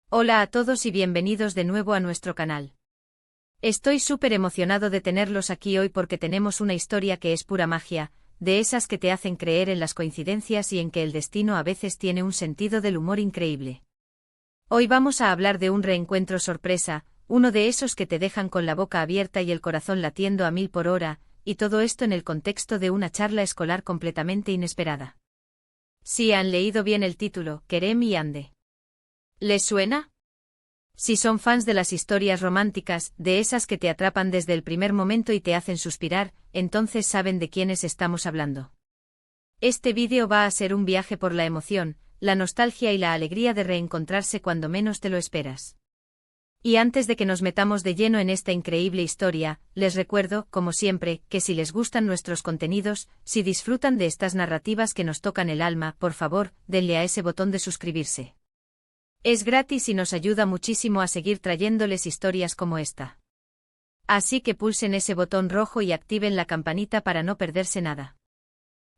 Hola a todos y bienvenidos de nuevo a nuestro canal. Estoy súper emocionado de tenerlos aquí hoy porque tenemos una historia que es pura magia, de esas que te hacen creer en las coincidencias y en que el destino a veces tiene un sentido del humor increíble. Hoy vamos a hablar de un reencuentro sorpresa, uno de esos que te dejan con la boca abierta y el corazón latiendo a 1000 por hora, y todo esto en el contexto de una charla escolar completamente inesperada. Si han leído bien el título, Kerem y Ande. ¿Les suena? Si son fans de las historias románticas, de esas que te atrapan desde el primer momento y te hacen suspirar, entonces saben de quiénes estamos hablando. Este vídeo va a ser un viaje por la emoción, la nostalgia y la alegría de reencontrarse cuando menos te lo esperas. Y antes de que nos metamos de lleno en esta increíble historia, les recuerdo, como siempre, que si les gustan nuestros contenidos, si disfrutan de estas narrativas que nos tocan el alma, por favor, denle a ese botón de suscribirse. Es gratis y nos ayuda muchísimo a seguir trayéndoles historias como esta. Así que pulsen ese botón rojo y activen la campanita para no perderse nada.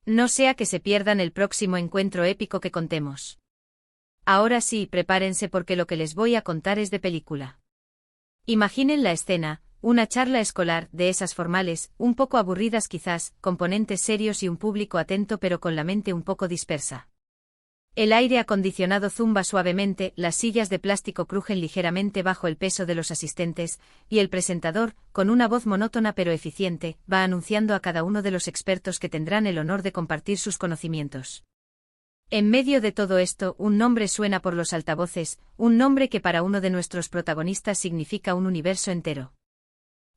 No sea que se pierdan el próximo encuentro épico que contemos. Ahora sí, prepárense porque lo que les voy a contar es de película. Imaginen la escena, una charla escolar, de esas formales, un poco aburridas quizás, con ponentes serios y un público atento pero con la mente un poco dispersa. El aire acondicionado zumba suavemente, las sillas de plástico crujen ligeramente bajo el peso de los asistentes, y el presentador, con una voz monótona pero eficiente, va anunciando a cada uno de los expertos que tendrán el honor de compartir sus conocimientos. En medio de todo esto, un nombre suena por los altavoces, un nombre que para uno de nuestros protagonistas significa un universo entero.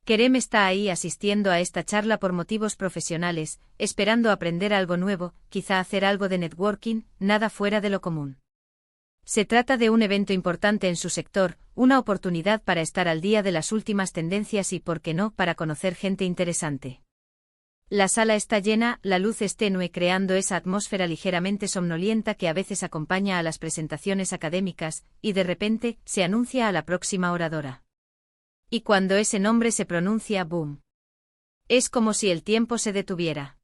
Kerem está ahí asistiendo a esta charla por motivos profesionales, esperando aprender algo nuevo, quizá hacer algo de networking, nada fuera de lo común. Se trata de un evento importante en su sector, una oportunidad para estar al día de las últimas tendencias y, por qué no, para conocer gente interesante. La sala está llena, la luz es tenue creando esa atmósfera ligeramente somnolienta que a veces acompaña a las presentaciones académicas, y de repente, se anuncia a la próxima oradora. Y cuando ese nombre se pronuncia, ¡boom! Es como si el tiempo se detuviera.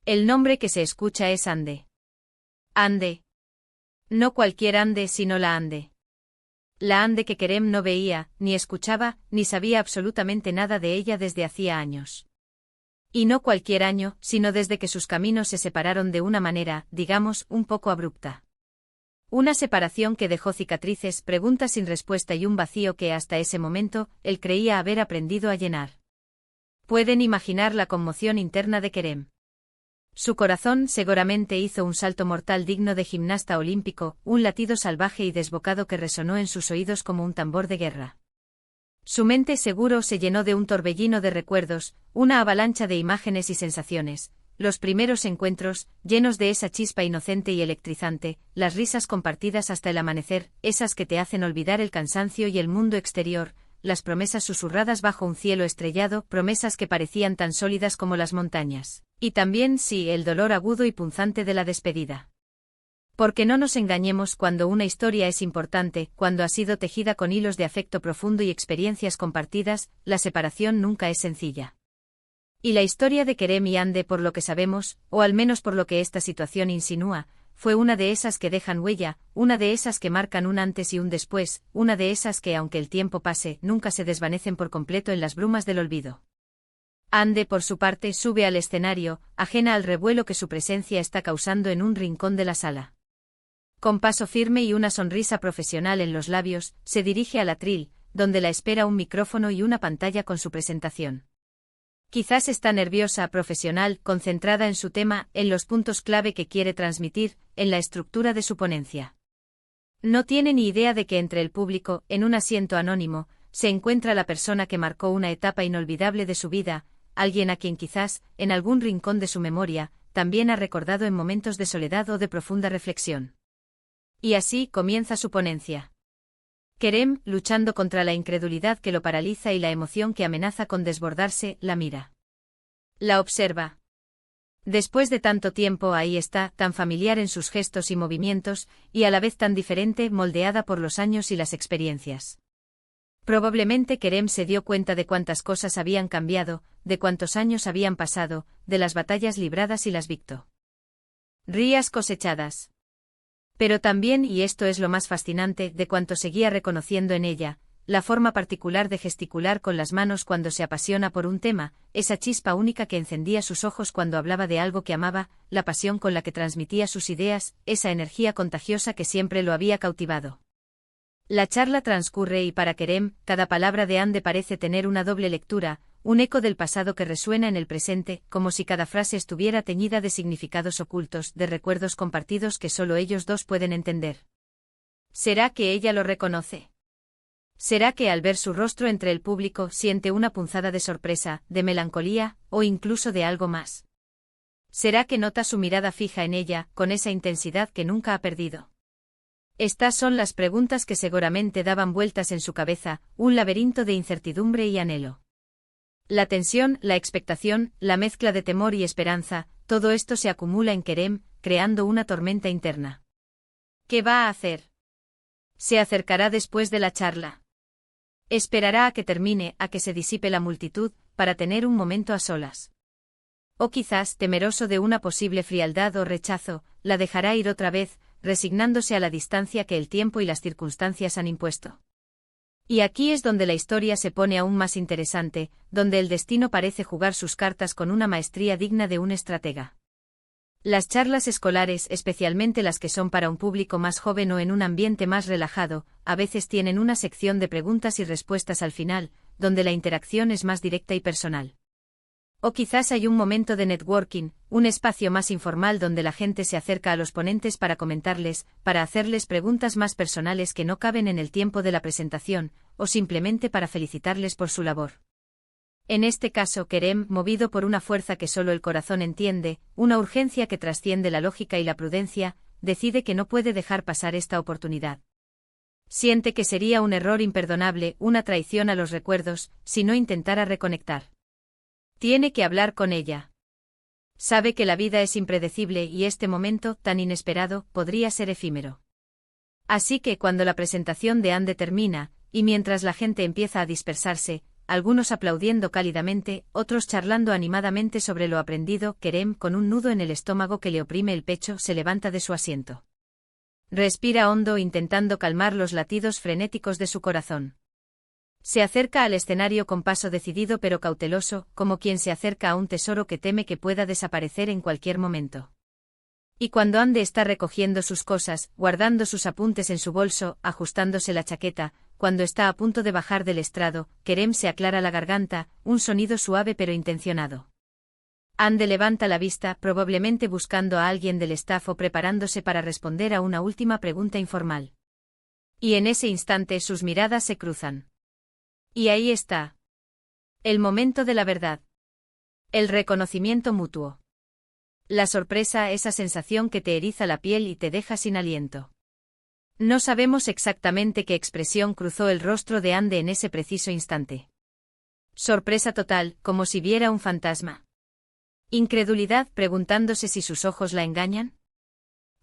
El nombre que se escucha es Ande. Ande. No cualquier Ande, sino la Ande. La Ande que Kerem no veía, ni escuchaba, ni sabía absolutamente nada de ella desde hacía años. Y no cualquier año, sino desde que sus caminos se separaron de una manera, digamos, un poco abrupta. Una separación que dejó cicatrices, preguntas sin respuesta y un vacío que hasta ese momento, él creía haber aprendido a llenar. Pueden imaginar la conmoción interna de Kerem. Su corazón seguramente hizo un salto mortal digno de gimnasta olímpico, un latido salvaje y desbocado que resonó en sus oídos como un tambor de guerra. Su mente seguro se llenó de un torbellino de recuerdos, una avalancha de imágenes y sensaciones. Los primeros encuentros, llenos de esa chispa inocente y electrizante, las risas compartidas hasta el amanecer, esas que te hacen olvidar el cansancio y el mundo exterior, las promesas susurradas bajo un cielo estrellado, promesas que parecían tan sólidas como las montañas. Y también, sí, el dolor agudo y punzante de la despedida. Porque no nos engañemos, cuando una historia es importante, cuando ha sido tejida con hilos de afecto profundo y experiencias compartidas, la separación nunca es sencilla. Y la historia de Kerem y Ande, por lo que sabemos, o al menos por lo que esta situación insinúa, fue una de esas que dejan huella, una de esas que marcan un antes y un después, una de esas que, aunque el tiempo pase, nunca se desvanecen por completo en las brumas del olvido. Ande, por su parte, sube al escenario, ajena al revuelo que su presencia está causando en un rincón de la sala. Con paso firme y una sonrisa profesional en los labios, se dirige al atril, donde la espera un micrófono y una pantalla con su presentación. Quizás está nerviosa, profesional, concentrada en su tema, en los puntos clave que quiere transmitir, en la estructura de su ponencia. No tiene ni idea de que entre el público, en un asiento anónimo, se encuentra la persona que marcó una etapa inolvidable de su vida, alguien a quien quizás, en algún rincón de su memoria, también ha recordado en momentos de soledad o de profunda reflexión. Y así comienza su ponencia. Kerem, luchando contra la incredulidad que lo paraliza y la emoción que amenaza con desbordarse, la mira. La observa. Después de tanto tiempo ahí está, tan familiar en sus gestos y movimientos, y a la vez tan diferente, moldeada por los años y las experiencias. Probablemente Kerem se dio cuenta de cuántas cosas habían cambiado, de cuántos años habían pasado, de las batallas libradas y las victorias cosechadas. Pero también, y esto es lo más fascinante de cuanto seguía reconociendo en ella, la forma particular de gesticular con las manos cuando se apasiona por un tema, esa chispa única que encendía sus ojos cuando hablaba de algo que amaba, la pasión con la que transmitía sus ideas, esa energía contagiosa que siempre lo había cautivado. La charla transcurre y para Kerem, cada palabra de Ande parece tener una doble lectura, un eco del pasado que resuena en el presente, como si cada frase estuviera teñida de significados ocultos, de recuerdos compartidos que solo ellos dos pueden entender. ¿Será que ella lo reconoce? ¿Será que al ver su rostro entre el público siente una punzada de sorpresa, de melancolía, o incluso de algo más? ¿Será que nota su mirada fija en ella, con esa intensidad que nunca ha perdido? Estas son las preguntas que seguramente daban vueltas en su cabeza, un laberinto de incertidumbre y anhelo. La tensión, la expectación, la mezcla de temor y esperanza, todo esto se acumula en Kerem, creando una tormenta interna. ¿Qué va a hacer? ¿Se acercará después de la charla? Esperará a que termine, a que se disipe la multitud, para tener un momento a solas. O quizás, temeroso de una posible frialdad o rechazo, la dejará ir otra vez, resignándose a la distancia que el tiempo y las circunstancias han impuesto. Y aquí es donde la historia se pone aún más interesante, donde el destino parece jugar sus cartas con una maestría digna de un estratega. Las charlas escolares, especialmente las que son para un público más joven o en un ambiente más relajado, a veces tienen una sección de preguntas y respuestas al final, donde la interacción es más directa y personal. O quizás hay un momento de networking, un espacio más informal donde la gente se acerca a los ponentes para comentarles, para hacerles preguntas más personales que no caben en el tiempo de la presentación, o simplemente para felicitarles por su labor. En este caso, Kerem, movido por una fuerza que solo el corazón entiende, una urgencia que trasciende la lógica y la prudencia, decide que no puede dejar pasar esta oportunidad. Siente que sería un error imperdonable, una traición a los recuerdos, si no intentara reconectar. Tiene que hablar con ella. Sabe que la vida es impredecible y este momento, tan inesperado, podría ser efímero. Así que cuando la presentación de Ande termina, y mientras la gente empieza a dispersarse, algunos aplaudiendo cálidamente, otros charlando animadamente sobre lo aprendido, Kerem, con un nudo en el estómago que le oprime el pecho, se levanta de su asiento. Respira hondo intentando calmar los latidos frenéticos de su corazón. Se acerca al escenario con paso decidido pero cauteloso, como quien se acerca a un tesoro que teme que pueda desaparecer en cualquier momento. Y cuando Ande está recogiendo sus cosas, guardando sus apuntes en su bolso, ajustándose la chaqueta, cuando está a punto de bajar del estrado, Kerem se aclara la garganta, un sonido suave pero intencionado. Ande levanta la vista, probablemente buscando a alguien del staff o preparándose para responder a una última pregunta informal. Y en ese instante sus miradas se cruzan. Y ahí está. El momento de la verdad. El reconocimiento mutuo. La sorpresa, esa sensación que te eriza la piel y te deja sin aliento. No sabemos exactamente qué expresión cruzó el rostro de Ande en ese preciso instante. Sorpresa total, como si viera un fantasma. Incredulidad, preguntándose si sus ojos la engañan.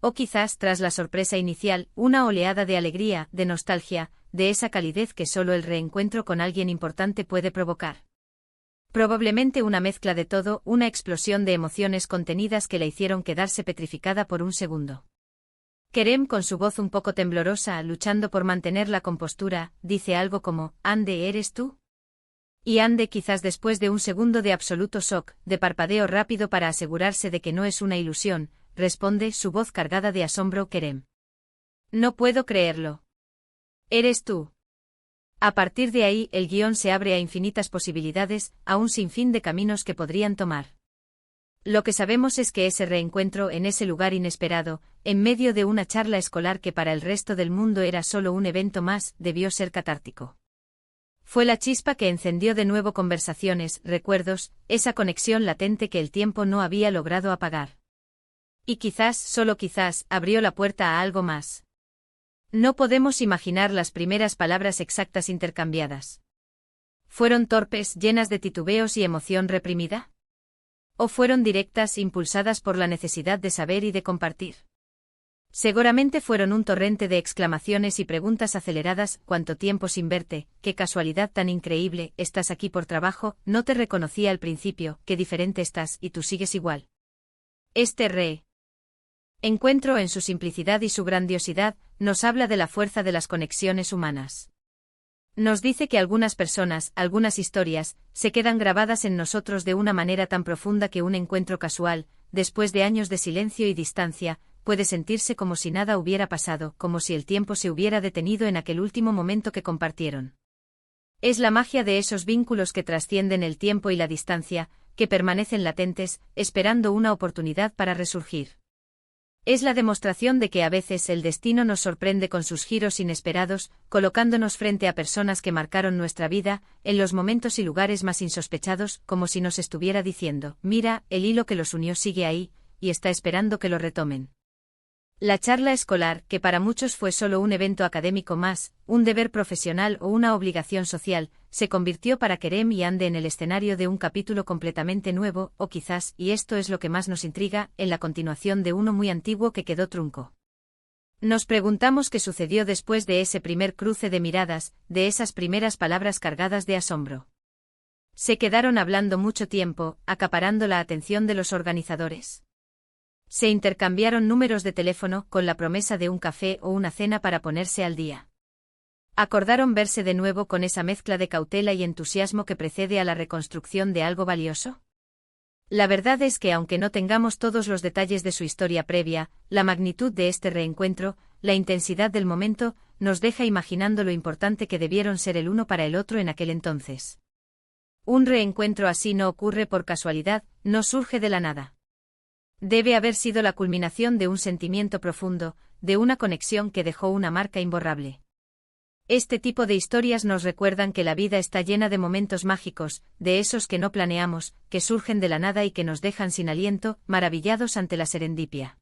O quizás, tras la sorpresa inicial, una oleada de alegría, de nostalgia, de esa calidez que solo el reencuentro con alguien importante puede provocar. Probablemente una mezcla de todo, una explosión de emociones contenidas que la hicieron quedarse petrificada por un segundo. Kerem, con su voz un poco temblorosa, luchando por mantener la compostura, dice algo como, «Ande, ¿eres tú?» Y Ande, quizás después de un segundo de absoluto shock, de parpadeo rápido para asegurarse de que no es una ilusión, responde, su voz cargada de asombro, Kerem. «No puedo creerlo. ¿Eres tú?» A partir de ahí, el guión se abre a infinitas posibilidades, a un sinfín de caminos que podrían tomar. Lo que sabemos es que ese reencuentro en ese lugar inesperado, en medio de una charla escolar que para el resto del mundo era solo un evento más, debió ser catártico. Fue la chispa que encendió de nuevo conversaciones, recuerdos, esa conexión latente que el tiempo no había logrado apagar. Y quizás, solo quizás, abrió la puerta a algo más. No podemos imaginar las primeras palabras exactas intercambiadas. ¿Fueron torpes, llenas de titubeos y emoción reprimida? ¿O fueron directas, impulsadas por la necesidad de saber y de compartir? Seguramente fueron un torrente de exclamaciones y preguntas aceleradas, ¿cuánto tiempo sin verte? ¡Qué casualidad tan increíble! ¿Estás aquí por trabajo? No te reconocí al principio, qué diferente estás, y tú sigues igual. Encuentro, en su simplicidad y su grandiosidad, nos habla de la fuerza de las conexiones humanas. Nos dice que algunas personas, algunas historias, se quedan grabadas en nosotros de una manera tan profunda que un encuentro casual, después de años de silencio y distancia, puede sentirse como si nada hubiera pasado, como si el tiempo se hubiera detenido en aquel último momento que compartieron. Es la magia de esos vínculos que trascienden el tiempo y la distancia, que permanecen latentes, esperando una oportunidad para resurgir. Es la demostración de que a veces el destino nos sorprende con sus giros inesperados, colocándonos frente a personas que marcaron nuestra vida, en los momentos y lugares más insospechados, como si nos estuviera diciendo: mira, el hilo que los unió sigue ahí, y está esperando que lo retomen. La charla escolar, que para muchos fue solo un evento académico más, un deber profesional o una obligación social, se convirtió para Kerem y Ande en el escenario de un capítulo completamente nuevo, o quizás, y esto es lo que más nos intriga, en la continuación de uno muy antiguo que quedó trunco. Nos preguntamos qué sucedió después de ese primer cruce de miradas, de esas primeras palabras cargadas de asombro. Se quedaron hablando mucho tiempo, acaparando la atención de los organizadores. Se intercambiaron números de teléfono con la promesa de un café o una cena para ponerse al día. ¿Acordaron verse de nuevo con esa mezcla de cautela y entusiasmo que precede a la reconstrucción de algo valioso? La verdad es que aunque no tengamos todos los detalles de su historia previa, la magnitud de este reencuentro, la intensidad del momento, nos deja imaginando lo importante que debieron ser el uno para el otro en aquel entonces. Un reencuentro así no ocurre por casualidad, no surge de la nada. Debe haber sido la culminación de un sentimiento profundo, de una conexión que dejó una marca imborrable. Este tipo de historias nos recuerdan que la vida está llena de momentos mágicos, de esos que no planeamos, que surgen de la nada y que nos dejan sin aliento, maravillados ante la serendipia.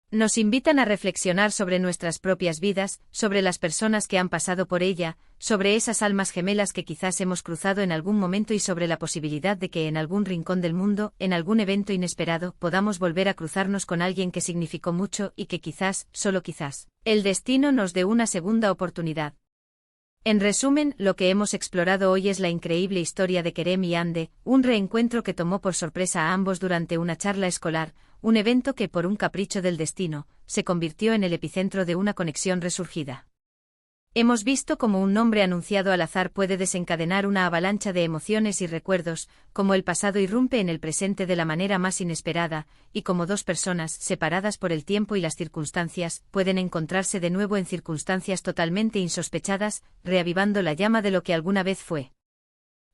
Nos invitan a reflexionar sobre nuestras propias vidas, sobre las personas que han pasado por ella, sobre esas almas gemelas que quizás hemos cruzado en algún momento y sobre la posibilidad de que en algún rincón del mundo, en algún evento inesperado, podamos volver a cruzarnos con alguien que significó mucho y que quizás, solo quizás, el destino nos dé una segunda oportunidad. En resumen, lo que hemos explorado hoy es la increíble historia de Kerem y Ande, un reencuentro que tomó por sorpresa a ambos durante una charla escolar, un evento que, por un capricho del destino, se convirtió en el epicentro de una conexión resurgida. Hemos visto cómo un nombre anunciado al azar puede desencadenar una avalancha de emociones y recuerdos, cómo el pasado irrumpe en el presente de la manera más inesperada, y cómo dos personas, separadas por el tiempo y las circunstancias, pueden encontrarse de nuevo en circunstancias totalmente insospechadas, reavivando la llama de lo que alguna vez fue.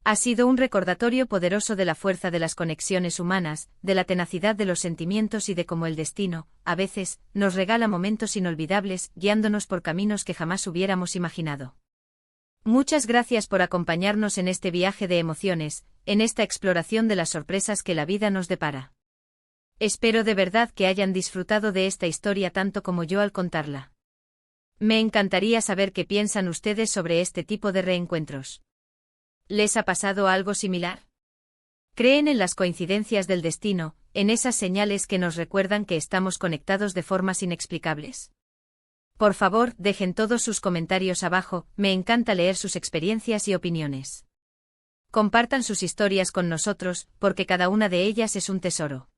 Ha sido un recordatorio poderoso de la fuerza de las conexiones humanas, de la tenacidad de los sentimientos y de cómo el destino, a veces, nos regala momentos inolvidables, guiándonos por caminos que jamás hubiéramos imaginado. Muchas gracias por acompañarnos en este viaje de emociones, en esta exploración de las sorpresas que la vida nos depara. Espero de verdad que hayan disfrutado de esta historia tanto como yo al contarla. Me encantaría saber qué piensan ustedes sobre este tipo de reencuentros. ¿Les ha pasado algo similar? ¿Creen en las coincidencias del destino, en esas señales que nos recuerdan que estamos conectados de formas inexplicables? Por favor, dejen todos sus comentarios abajo, me encanta leer sus experiencias y opiniones. Compartan sus historias con nosotros, porque cada una de ellas es un tesoro.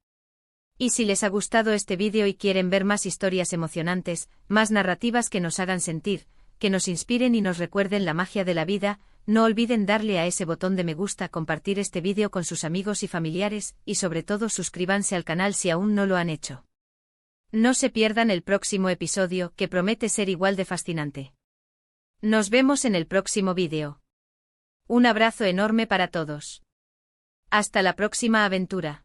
Y si les ha gustado este vídeo y quieren ver más historias emocionantes, más narrativas que nos hagan sentir, que nos inspiren y nos recuerden la magia de la vida, no olviden darle a ese botón de me gusta, compartir este vídeo con sus amigos y familiares, y sobre todo suscríbanse al canal si aún no lo han hecho. No se pierdan el próximo episodio, que promete ser igual de fascinante. Nos vemos en el próximo vídeo. Un abrazo enorme para todos. Hasta la próxima aventura.